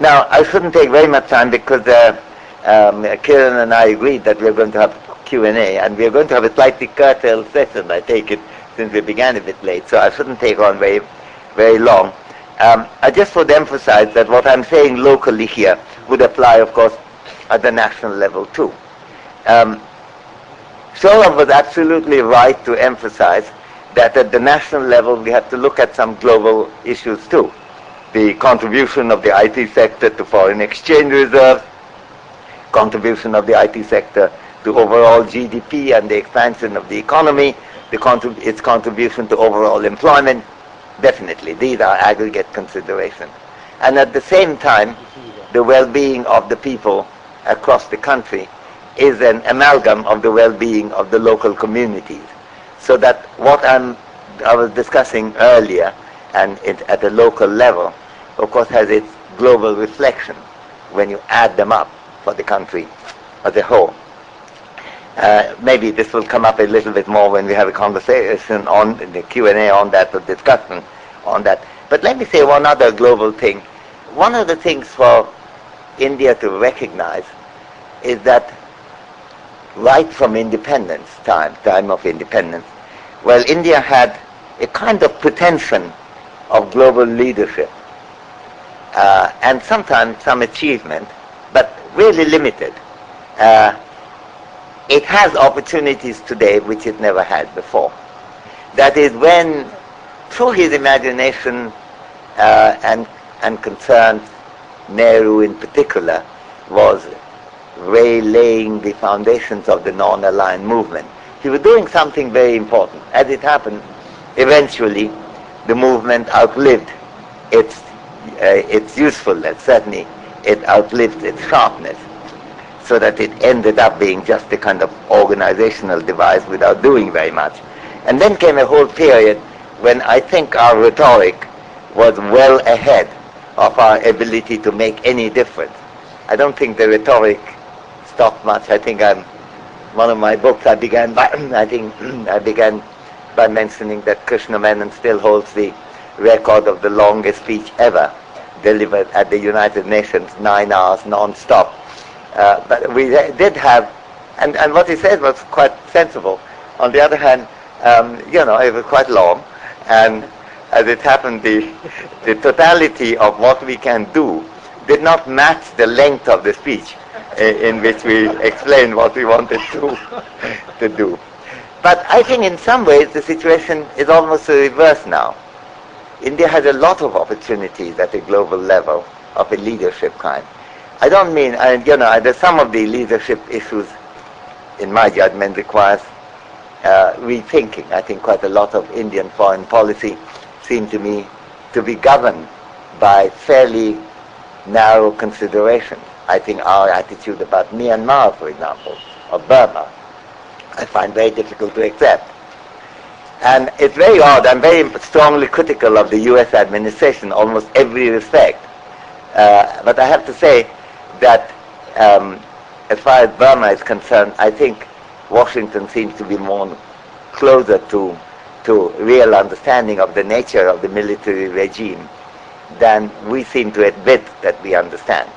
Now, I shouldn't take very much time because Kiran and I agreed that we're going to have Q&A, and we're going to have a slightly curtailed session, I take it, since we began a bit late, so I shouldn't take on very, very long. I just would emphasize that what I'm saying locally here would apply, of course, at the national level too. Saurabh was absolutely right to emphasize that at the national level we have to look at some global issues too. The contribution of the IT sector to foreign exchange reserves, contribution of the IT sector to overall GDP and the expansion of the economy, its contribution to overall employment. Definitely, these are aggregate considerations. And at the same time, the well-being of the people across the country is an amalgam of the well-being of the local communities. So that what I was discussing earlier, and at a local level, of course, has its global reflection when you add them up for the country as a whole. Maybe this will come up a little bit more when we have a conversation on the Q&A on that, or discussion on that. But let me say one other global thing. One of the things for India to recognize is that right from independence, time of independence, well, India had a kind of pretension of global leadership, and sometimes some achievement, but really limited. It has opportunities today which it never had before. That is when, through his imagination and concerns, Nehru in particular was laying the foundations of the non-aligned movement. He was doing something very important. As it happened, eventually the movement outlived its usefulness. Certainly it outlived its sharpness, so that it ended up being just a kind of organizational device without doing very much. And then came a whole period when I think our rhetoric was well ahead of our ability to make any difference. I don't think the rhetoric stopped much. I think one of my books I began by mentioning that Krishna Menon still holds the record of the longest speech ever delivered at the United Nations, 9 hours non-stop. But we did have, and what he said was quite sensible. On the other hand, it was quite long, and as it happened, the totality of what we can do did not match the length of the speech in which we explained what we wanted to do. But I think in some ways the situation is almost the reverse now. India has a lot of opportunities at a global level of a leadership kind. I don't mean, there's some of the leadership issues, in my judgment, requires rethinking. I think quite a lot of Indian foreign policy seemed to me to be governed by fairly narrow considerations. I think our attitude about Myanmar, for example, or Burma, I find very difficult to accept. And it's very odd. I'm very strongly critical of the US administration, almost every respect. But I have to say that as far as Burma is concerned, I think Washington seems to be more closer to real understanding of the nature of the military regime than we seem to admit that we understand.